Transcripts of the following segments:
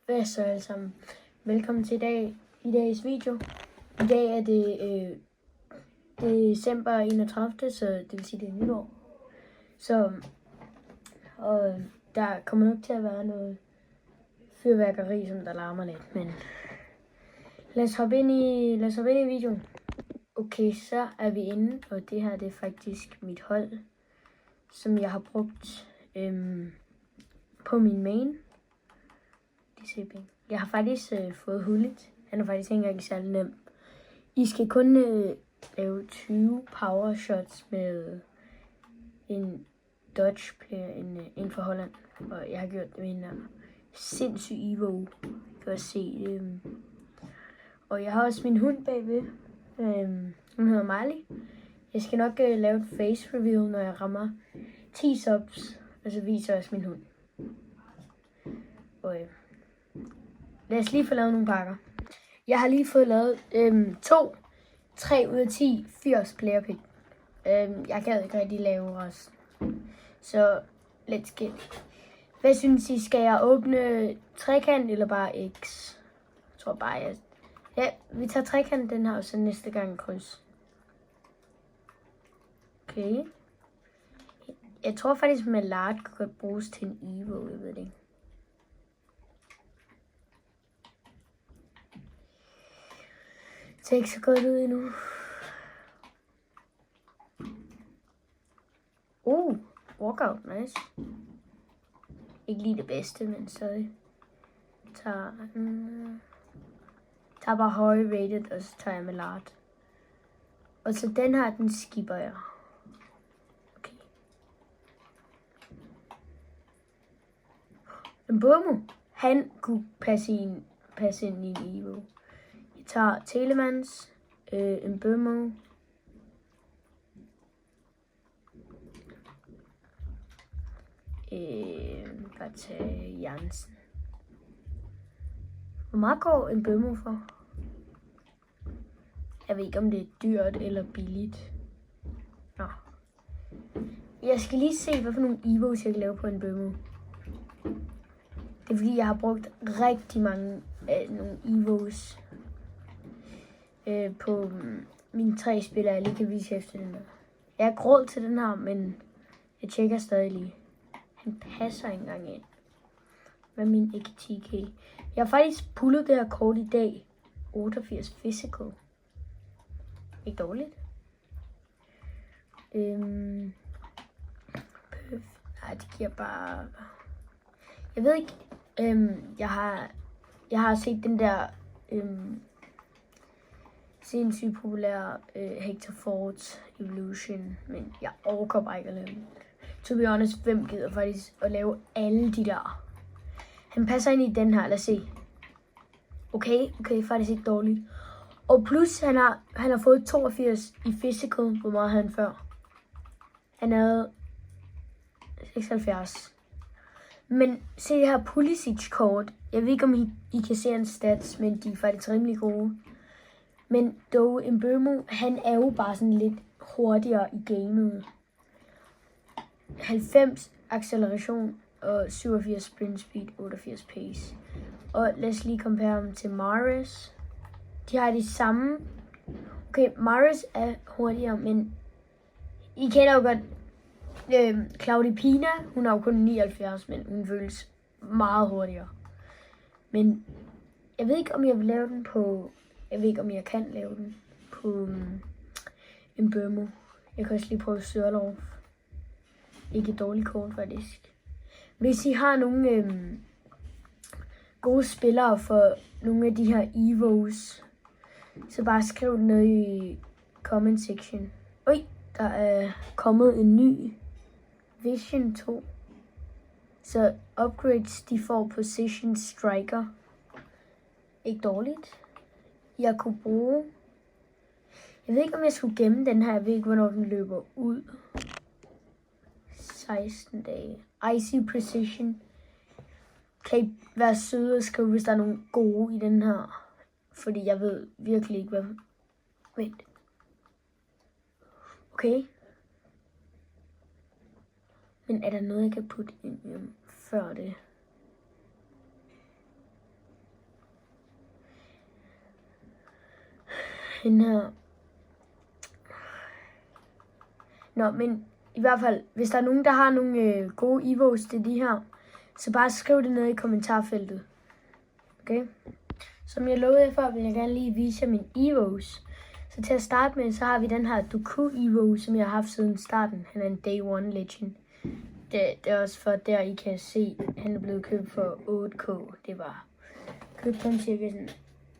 Hvad så alle sammen? Velkommen til i dagens video. I dag er det december 31, så det vil sige det er nytår. Og der kommer nok til at være noget fyrværkeri, som der larmer lidt, men lad os hoppe ind i videoen. Okay, så er vi inde, og det her det er faktisk mit hold, som jeg har brugt på min main. Jeg har faktisk fået Hullet. Han er faktisk ikke engang særlig nem. I skal kun lave 20 power shots med en dodge player, en fra Holland. Og jeg har gjort det med en sindssyg Evo. Kan jeg se det. Og jeg har også min hund bagved. Hun hedder Marley. Jeg skal nok lave et face reveal, når jeg rammer 10 subs. Og så viser jeg også min hund. Og lad os lige få lavet nogle pakker. Jeg har lige fået lavet 3 ud af 10 80 player pick. Jeg gad ikke rigtig lave resten. Så let's get. Hvad synes I? Skal jeg åbne trekant eller bare X? Jeg tror bare, ja, vi tager trekant den her, og så næste gang kryds. Okay. Jeg tror faktisk, at Lard kan godt bruges til en Evo, jeg ved det ikke. Det ser ikke så godt ud endnu. Walkout, nice. Ikke lige det bedste, men stadig. Tager bare høje rated, og så tager jeg med Lard. Og så den her, den skipper jeg. Okay. En Bomo, han kunne passe ind i en Evo. Jeg tager Telemans, en Bomo. Bare tage Jansen. Hvor meget går en Bomo for? Jeg ved ikke, om det er dyrt eller billigt. Nå. Jeg skal lige se, hvad for nogle Evos jeg kan lave på en Bomo. Det er fordi, jeg har brugt rigtig mange af nogle Evos på mine 3 spillere. Jeg lige kan vise efter den her. Jeg har råd til den her, men jeg tjekker stadig lige. Han passer ikke engang ind. Hvad min ikke 10k. Jeg har faktisk pullet det her kort i dag. 88 physical. Ikke dårligt. Nej, det giver bare. Jeg ved ikke. Jeg har set den der sindssygt populære Hector Ford Evolution, men jeg overgår bare ikke at lave den. To be honest, hvem gider faktisk at lave alle de der? Han passer ind i den her, lad os se. Okay, faktisk ikke dårligt. Og plus, han har fået 82 i physical. Hvor meget havde han før? Han havde 76. Men se det her Pulisic-kort. Jeg ved ikke, om I kan se hans stats, men de er faktisk rimelig gode. Men dog, Mbeumo, han er jo bare sådan lidt hurtigere i gamet. 90 acceleration og 87 sprint speed, 88 pace. Og lad os lige compare ham til Mahrez. De har de samme. Okay, Mahrez er hurtigere, men I kender jo godt Claudia Pina. Hun har jo kun 79, men hun føles meget hurtigere. Men jeg ved ikke, om jeg vil lave den på. Jeg ved ikke, om jeg kan lave den på en Mbeumo. Jeg kan også lige prøve Sørlov. Ikke et dårligt kort, faktisk. Hvis I har nogle gode spillere for nogle af de her Evos, så bare skriv det ned i comment section. Der er kommet en ny Vision 2. Så upgrades, de får Position Striker. Ikke dårligt. Jeg kunne bruge. Jeg ved ikke, om jeg skulle gemme den her. Jeg ved ikke, hvornår den løber ud. 16 dage. Icy Precision. Kan I være søde og skrive, hvis der er nogle gode i den her? Fordi jeg ved virkelig ikke, hvad. Vent. Okay. Men er der noget, jeg kan putte ind før det? hende her. Nå, men i hvert fald, hvis der er nogen, der har nogle gode evos til de her, så bare skriv det ned i kommentarfeltet. Okay? Som jeg lovede før, vil jeg gerne lige vise jer mine evos. Så til at starte med, så har vi den her Dooku Evo, som jeg har haft siden starten. Han er en Day 1 Legend. Det er også for der, I kan se, han er blevet købt for 8k. Det var købt ham cirka sådan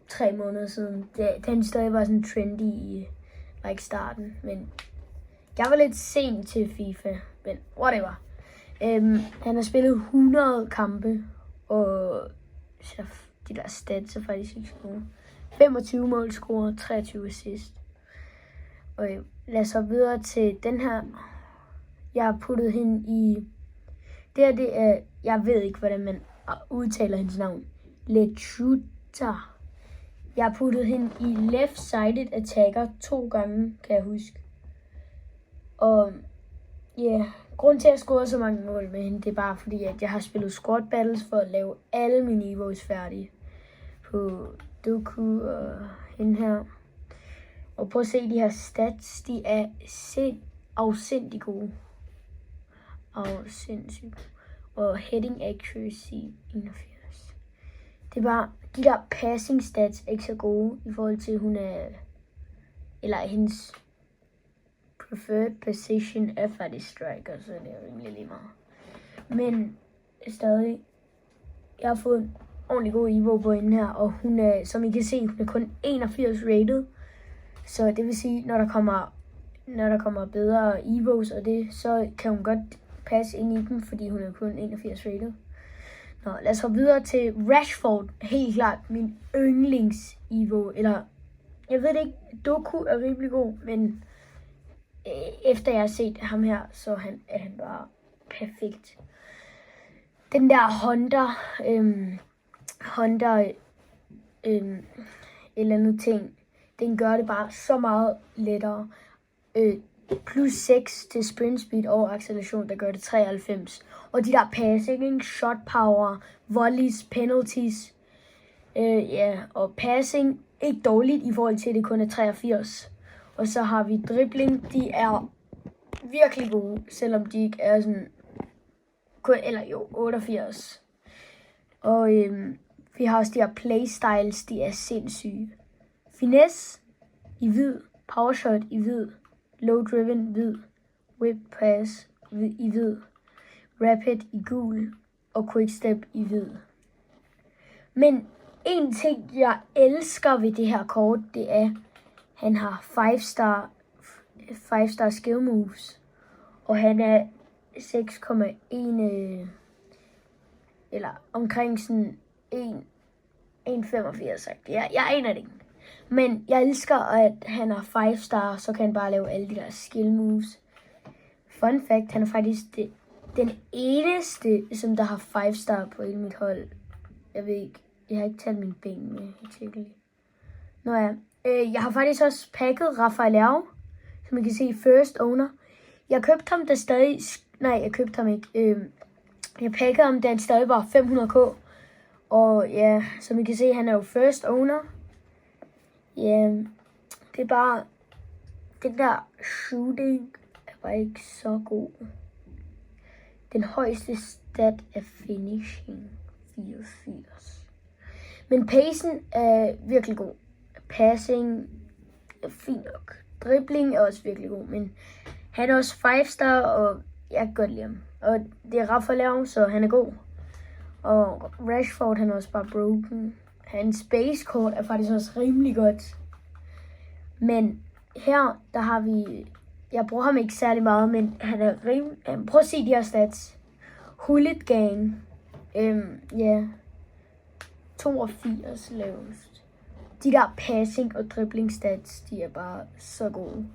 3 måneder siden. Den stadig var sådan trendy i starten, men jeg var lidt sent til FIFA, men whatever. Han har spillet 100 kampe, og de der stats er faktisk ikke så gode. 25 mål scoret, 23 assist. Og lad os hoppe videre til den her. Jeg har puttet hende i... Det er... Jeg ved ikke, hvordan man udtaler hendes navn. Lechuta. Jeg har puttet hende i left-sided attacker 2 gange, kan jeg huske. Og grund til at jeg scorede så mange mål med hende, det er bare fordi, at jeg har spillet squad battles for at lave alle mine evos færdige. På Dooku og hende her. Og prøv at se de her stats, de er afsindig gode. Sindssygt. Og heading accuracy 81. Det er bare, de der passing stats er ikke så gode i forhold til, hun er, eller hendes preferred position er faktisk striker, så det er rimelig lige meget. Men stadig, jeg har fået en ordentlig god Evo på hende her, og hun er, som I kan se, hun er kun 81 rated. Så det vil sige, når der kommer bedre Evos og det, så kan hun godt passe ind i dem, fordi hun er kun 81 rated. Nå, lad os hoppe videre til Rashford. Helt klart min yndlings Evo, eller jeg ved det ikke, Dooku er rimelig god, men efter jeg har set ham her, så er han bare perfekt. Den der Honda eller andet ting, den gør det bare så meget lettere. Plus 6 til sprint speed og acceleration, der gør det 93. Og de der passing, shot power, volleys, penalties. Og passing, ikke dårligt i forhold til, at det kun er 83. Og så har vi dribling, de er virkelig gode, selvom de ikke er sådan, 88. Og vi har også de her playstyles, de er sindssyge. Finesse i hvid, powershot i hvid, low driven hvid, whip pass i hvid, rapid i gul og quickstep i hvid. Men en ting jeg elsker ved det her kort, det er, han har 5-star skill moves, og han er 6,1 eller omkring sådan 1,85. Jeg aner det ikke. Men jeg elsker, at han er 5-star, så kan han bare lave alle de der skill moves. Fun fact, han er faktisk den eneste, som der har 5-star på hele mit hold. Jeg ved ikke, jeg har ikke taget mine ben med, helt. Nå ja, jeg har faktisk også packet Rafael Leao, som I kan se, first owner. Jeg købte ham, jeg købte ham ikke. Jeg pakkede ham, da han stadig var 500k. Og ja, som I kan se, han er jo first owner. Ja, det er bare, den der shooting er bare ikke så god. Den højeste stat er finishing, 84. Men pacen er virkelig god. Passing er fint nok. Dribbling er også virkelig god, men han er også 5-star, og jeg kan godt lide ham. Og det er Rafael Leao, så han er god. Og Rashford, han er også bare broken. Hans base kort er faktisk også rimelig godt. Men her, der har vi... Jeg bruger ham ikke særlig meget, men han er rimelig... Prøv at se de her stats. Hooligan. 82 lavest. De der passing og dribbling stats, de er bare så gode.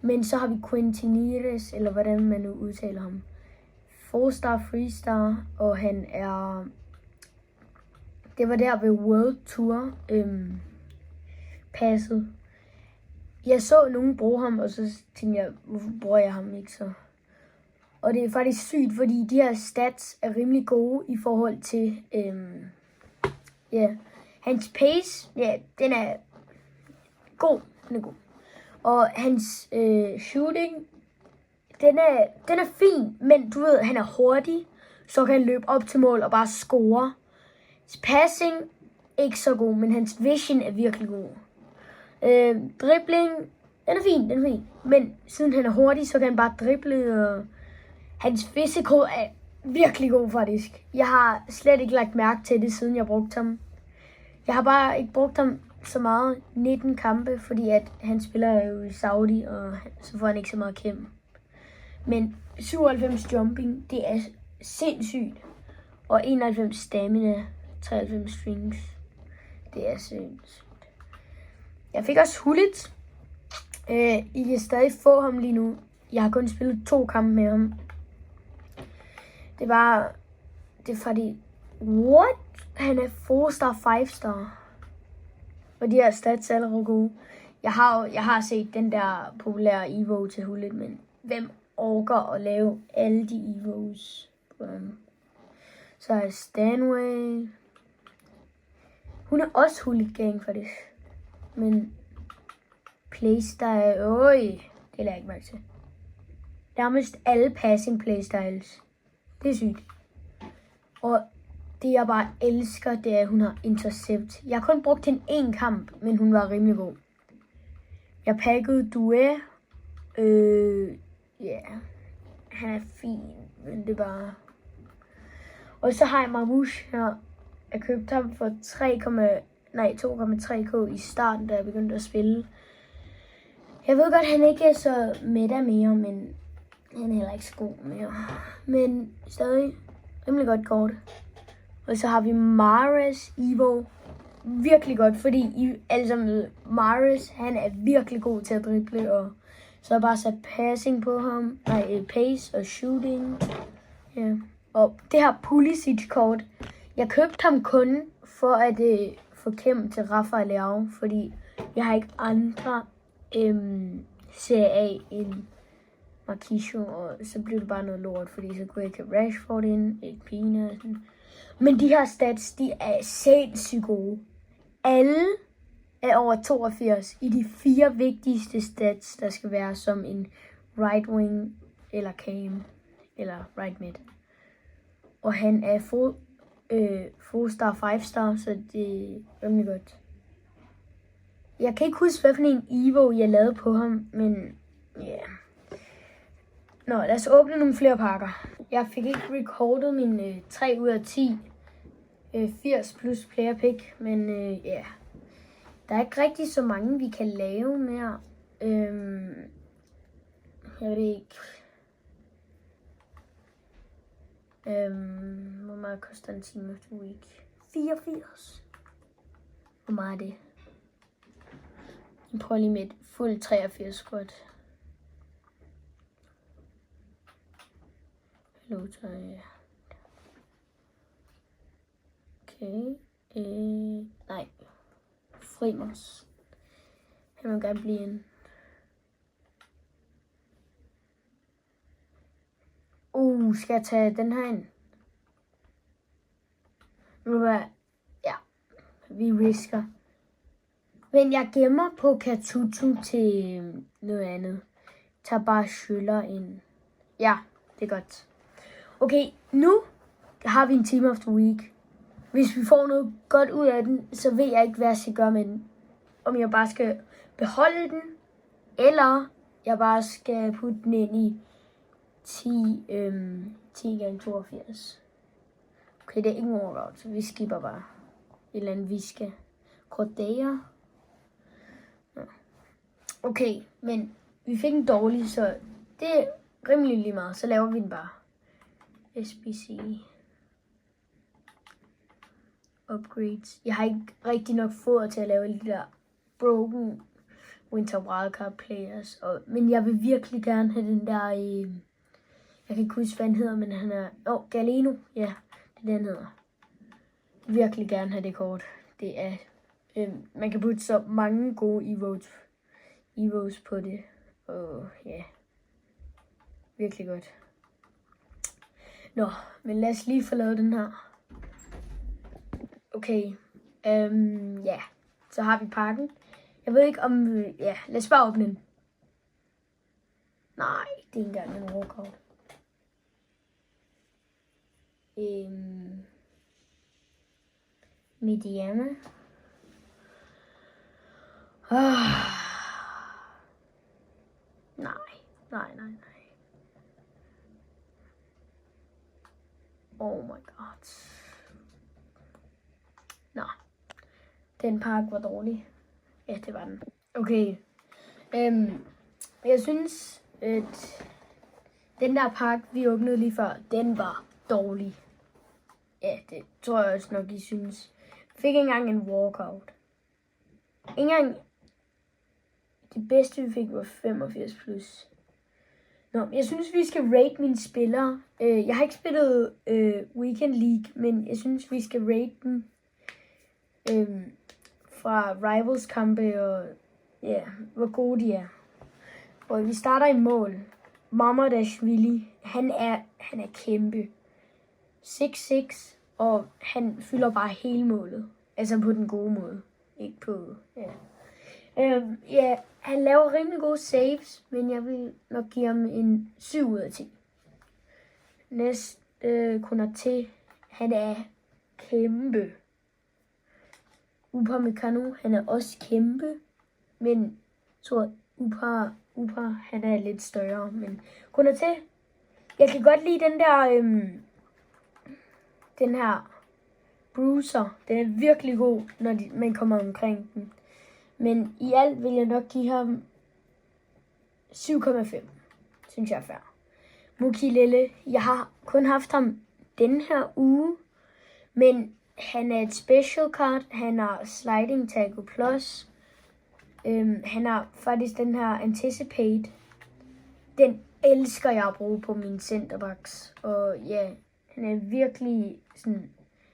Men så har vi Quintinides, eller hvordan man nu udtaler ham. 4-star, 3-star, og han er... Det var der ved World Tour passet. Jeg så nogen bruge ham, og så tænkte jeg, hvorfor bruger jeg ham ikke så? Og det er faktisk sygt, fordi de her stats er rimelig gode i forhold til... hans pace, ja, god. Den er god. Og hans shooting, den er fin, men du ved, han er hurtig, så kan han løbe op til mål og bare score. Hans passing, ikke så god, men hans vision er virkelig god. Dribling, den er fin. Men siden han er hurtig, så kan han bare drible, og hans physical er virkelig god faktisk. Jeg har slet ikke lagt mærke til det, siden jeg brugte ham. Jeg har bare ikke brugt ham så meget, 19 kampe, fordi at han spiller jo i Saudi, og så får han ikke så meget kæmpe. Men 97 jumping, det er sindssygt. Og 91 stamina, 93 strings, det er sindssygt. Jeg fik også Hullet. I kan stadig få ham lige nu. Jeg har kun spillet 2 kampe med ham. Det er fordi, what? Han er 4-star, 5-star. Og de her stats er allerede gode. Jeg har set den der populære Evo til Hullet, men hvem orker at lave alle de Evos på ham? Så er Stanway. Hun er også Hullet gang faktisk. Men playstyle, det lader jeg ikke mærke til. Nærmest alle passing playstyles. Det er sygt. Og det jeg bare elsker, det er, at hun har intercept. Jeg har kun brugt hende 1 kamp, men hun var rimelig god. Jeg pakkede Due. Han er fin, men det er bare... Og så har jeg Marmouche her. Jeg købte ham for 2,3k i starten, da jeg begyndte at spille. Jeg ved godt, han ikke er så meta mere, men han er heller ikke så god mere. Men stadig rimelig godt kort. Og så har vi Mahrez Evo. Virkelig godt, fordi I alle sammen ved, Mahrez, han er virkelig god til at drible, og så er bare sat passing på ham. Pace og shooting. Ja. Og det her Pulisic-kort, jeg købte ham kun for at få kæmpe til Rafael Leao, fordi jeg har ikke andre Serie A end Marquisio, og så blev det bare noget lort, fordi så kunne jeg ikke have Rashford ind, ikke Pina. Men de her stats, de er sindssygt gode. Alle er over 82 i de 4 vigtigste stats, der skal være som en right wing, eller cam, eller right mid. Og han er 4-star, 5-star, så det er rimelig godt. Jeg kan ikke huske, hvad for en Evo jeg lavede på ham, men ja. Yeah. Nå, lad os åbne nogle flere pakker. Jeg fik ikke recordet min 3 ud af 10 80 plus player pick, men ja. Der er ikke rigtig så mange, vi kan lave mere. Jeg ved ikke. Hvor meget koster en Team of the Week? 84. Hvor meget er det? Jeg prøver lige med et fuld 83 squad. Låter, ja. Okay. Nej. Frimers. Han må gerne blive en. Skal jeg tage den her ind? Ja. Vi risker. Men jeg gemmer på Katutu til noget andet. Tag bare Schüller ind. Ja, det er godt. Okay, nu har vi en Team of the Week. Hvis vi får noget godt ud af den, så ved jeg ikke, hvad jeg skal gøre med den. Om jeg bare skal beholde den, eller jeg bare skal putte den ind i 10 gange 82. Okay, det er ingen workout, så vi skipper bare. Et eller andet viske. Cordeia. Okay, men vi fik en dårlig, så det er rimelig lige meget. Så laver vi den bare. SBC. Upgrades. Jeg har ikke rigtig nok foder til at lave de der broken Winter Wildcard players. Men jeg vil virkelig gerne have den der... jeg kan ikke huske, hvad han hedder, men han er... Galeno. Ja, det er den hedder. Virkelig gerne have det kort. Det er... man kan putte så mange gode Evos på det. Og ja. Virkelig godt. Nå, men lad os lige få lavet den her. Okay. Ja. Så har vi pakken. Jeg ved ikke om... Ja, lad os bare åbne den. Nej, det er ikke engang en walkout. Mediana. Nej. Oh my god. Nå. Den pakke var dårlig. Ja, det var den. Okay. Jeg synes, at den der pakke, vi åbnede lige før, den var dårlig. Ja, det tror jeg også nok, I synes. Fik ikke engang en walkout. Ikke engang det bedste, vi fik, var 85 plus. Nå, jeg synes, vi skal rate mine spillere. Jeg har ikke spillet Weekend League, men jeg synes, vi skal rate dem fra Rivals kampe og ja, hvor gode de er. Og vi starter i mål. Mamardashvili, han er kæmpe. 6-6, og han fylder bare hele målet. Altså på den gode måde. Ikke på, ja. Ja, han laver rimelig gode saves, men jeg vil nok give ham en 7 ud af 10. Næste Konaté, han er kæmpe. Upamecano, han er også kæmpe, men jeg tror Upa, han er lidt større, men Konaté, jeg kan godt lide den der, den her bruiser, den er virkelig god, når man kommer omkring den. Men i alt vil jeg nok give ham 7,5. Synes jeg er fair. Mukilele, jeg har kun haft ham den her uge, men han er et special card. Han har sliding tackle plus. Han har faktisk den her anticipate. Den elsker jeg at bruge på min centerbacks. Og ja, han er virkelig sådan,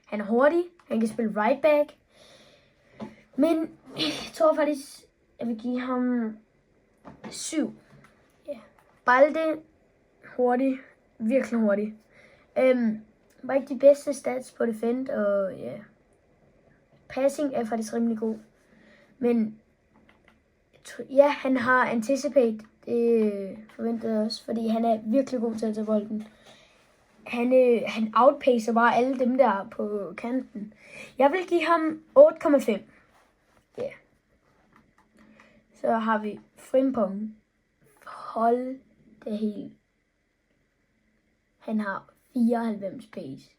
han er hurtig. Han kan spille right back. Men jeg tror faktisk, jeg vil give ham 7. Yeah. Balde, hurtig. Virkelig hurtig. Var ikke de bedste stats på defend, og ja. Yeah. Passing er faktisk rimelig god. Men ja, han har anticipate. Det forventede jeg også, fordi han er virkelig god til at tage bolden. Han outpacer bare alle dem der på kanten. Jeg vil give ham 8,5. Ja. Yeah. Så har vi Frimpong. Hold det helt. Han har 94 pace.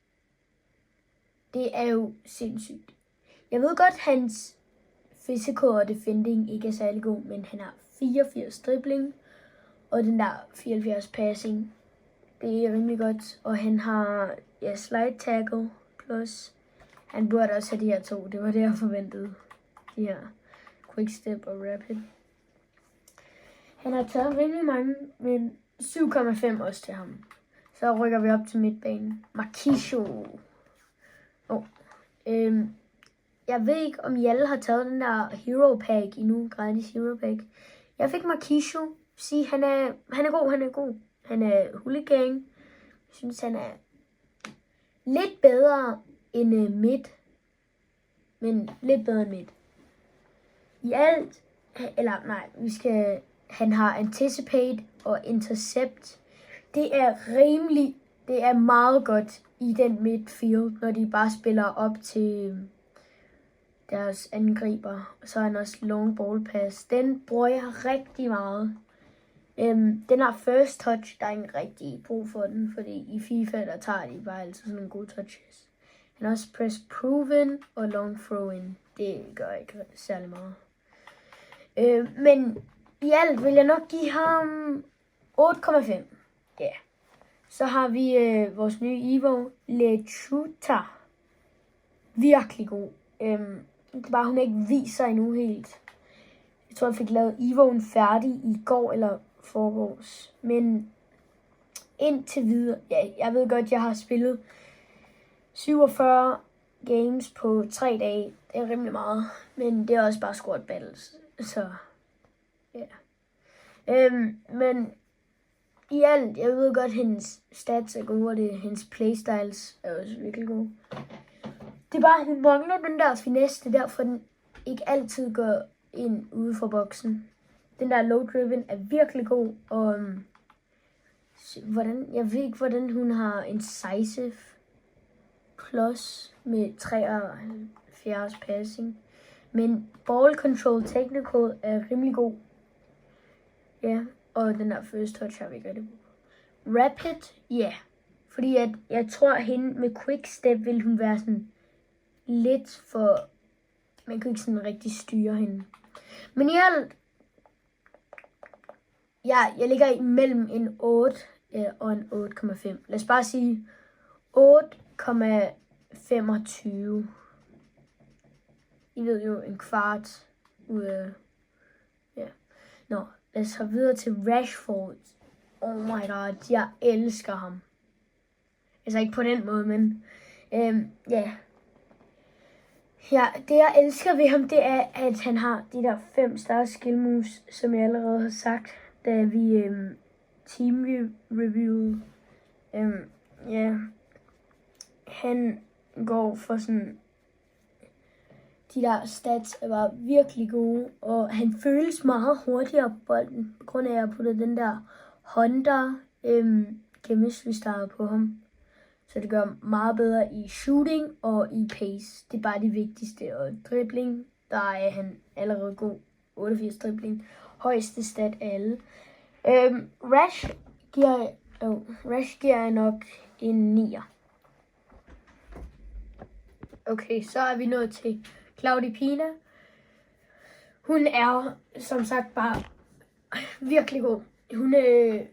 Det er jo sindssygt. Jeg ved godt, hans physical og defending ikke er særlig god, men han har 84 dribling, og den der 74 passing. Det er rimelig godt, og han har slide tackle plus. Han burde også have de her 2. Det var det, jeg forventede. De her quick step og rapid. Han har taget rimelig mange, men 7,5 også til ham. Så rykker vi op til midtbanen. Marquisho. Jeg ved ikke, om I alle har taget den der Hero Pack endnu. Gratis Hero Pack. Jeg fik Marquisho. Sige, han er god. Han er hooligan. Jeg synes, han er lidt bedre end midt. Men lidt bedre end midt. I alt, han har anticipate og intercept. Det er meget godt i den midfield, når de bare spiller op til deres angriber. Og så er han også long ball pass. Den bruger jeg rigtig meget. Den har first touch, der er ikke rigtig brug for den, fordi i FIFA, der tager de bare altid sådan nogle gode touches. Han har også press proven og long throw in. Det gør ikke særlig meget. Men i alt vil jeg nok give ham 8,5. Ja. Yeah. Så har vi vores nye Evo, Lechuta. Virkelig god. Det er bare, hun ikke viser endnu helt. Jeg tror, jeg fik lavet Evo'en færdig i går eller forgårs. Men indtil videre, ja, jeg ved godt, jeg har spillet 47 games på 3 dage. Det er rimelig meget. Men det er også bare squad battles. Så, ja. Men i alt, jeg ved godt, hendes stats er gode, og hendes playstyles er også virkelig gode. Det er bare, hun mangler den der finesse, det er derfor, den ikke altid går ind ude fra boksen. Den der low driven er virkelig god, og jeg ved ikke, hvordan hun har incisive plus med 73 passing. Men ball control technical er rimelig god. Ja, og den der first touch har vi ikke rigtig. Rapid, ja. Fordi jeg tror, at hende med quick step vil hun være sådan lidt for... Man kan ikke sådan rigtig styre hende. Men i alt... Ja, jeg ligger imellem en 8 og en 8,5. Lad os bare sige 8,25. I ved jo, en kvart ud af... Ja. Nå, lad os have videre til Rashford. Oh my god, jeg elsker ham. Altså ikke på den måde, men... Ja. Ja, det jeg elsker ved ham, det er, at han har de der 5 stars skill moves, som jeg allerede har sagt, da vi team-reviewede. Ja. Han går for sådan... De der stats er bare virkelig gode, og han føles meget hurtigere på bolden, på grund af at jeg puttede den der Honda chemistry star på ham. Så det gør meget bedre i shooting og i pace. Det er bare det vigtigste. Og dribling, der er han allerede god. 88 dribling. Højeste stat af alle. Rash giver jeg nok en 9'er. Okay, så er vi nået til Claudia Pina. Hun er som sagt bare virkelig god. Hun er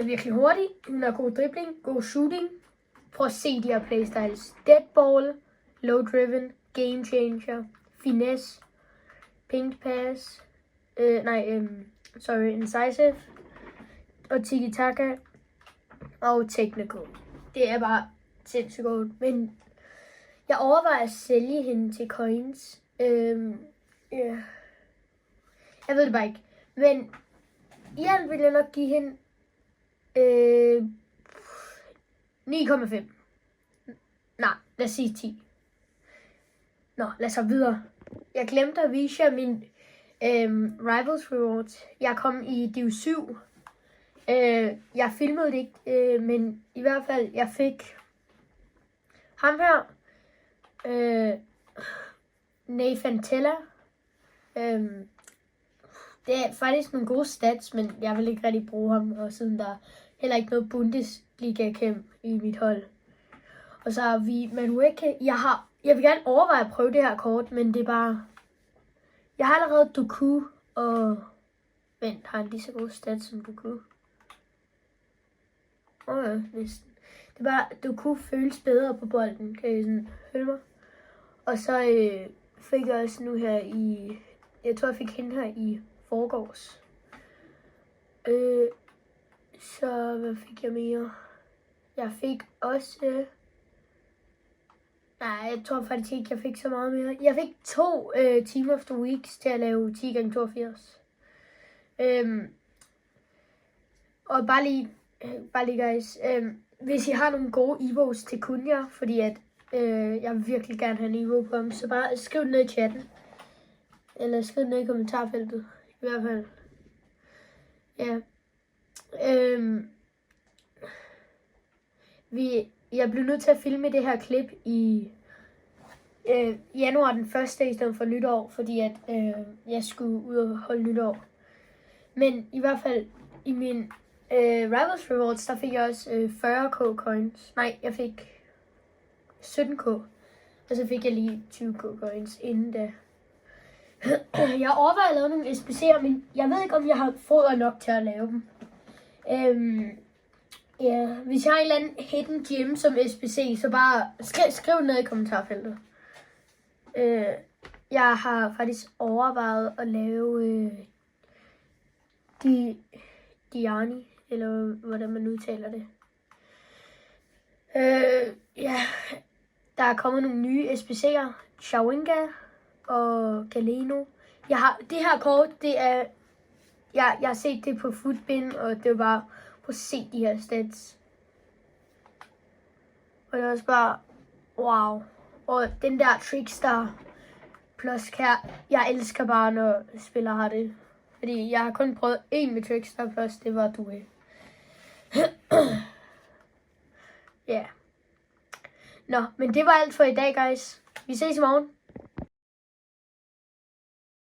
virkelig hurtig. Hun har god dribling, god shooting. Prøv at se de her playstyles. Dead ball, low driven, game changer, finesse, pink pass, incisive, og tiki-taka, og technical. Det er bare sindssygt godt. Men jeg overvejer at sælge hende til coins. Yeah. Jeg ved det bare ikke. Men i alt vil jeg nok give hende 9,5. Nej, lad os sige 10. Nå, lad os så videre. Jeg glemte at vise jer min Rivals Rewards. Jeg kom i Div 7. Jeg filmede det ikke, men i hvert fald, jeg fik ham her. Nathan Tella. Det er faktisk nogle gode stats, men jeg vil ikke rigtig bruge ham, og siden der heller ikke noget Bundesliga-kæmp i mit hold. Og så har vi Manueke. Jeg vil gerne overveje at prøve det her kort, men det er bare... Jeg har allerede Doku, og... Vent, har han lige så gode stats som Doku? Ja, næsten. Det er bare, Doku føles bedre på bolden, kan I sådan høre mig? Og så fik jeg også nu her i... Jeg tror, jeg fik hende her i forgårs. Så hvad fik jeg mere? Jeg fik også... Nej, jeg tror faktisk ikke, jeg fik så meget mere. Jeg fik 2 Team of the Weeks til at lave 10x82. Og bare lige guys, hvis I har nogle gode Evos til Kunja, fordi at jeg vil virkelig gerne have en Evo på ham, så bare skriv det ned i chatten. Eller skriv det ned i kommentarfeltet, i hvert fald. Ja. Jeg blev nødt til at filme det her klip i januar den 1. i stedet for nytår, fordi at jeg skulle ud og holde nytår. Men i hvert fald i min Rivals Rewards, der fik jeg også 40k coins. Nej, jeg fik 17k. Og så fik jeg lige 20k coins inden da. Jeg overvejer at lave nogle SBC'er, men jeg ved ikke, om jeg har foder nok til at lave dem. Ja, hvis jeg har en eller anden hidden gem som SBC, så bare skriv ned i kommentarfeltet. Jeg har faktisk overvejet at lave Diani, eller hvordan man udtaler det. Ja, der er kommet nogle nye SBC'er. Chawinga og Galeno. Det her kort, det er... Jeg har set det på Footbin, og det var bare... Prøv at se de her stats. Og det er også bare... Wow. Og den der Trickstar Plus jeg elsker bare, når spillere har det. Fordi jeg har kun prøvet én med Trickstar først, det var Due. Ja. Nå, men det var alt for i dag, guys. Vi ses i morgen.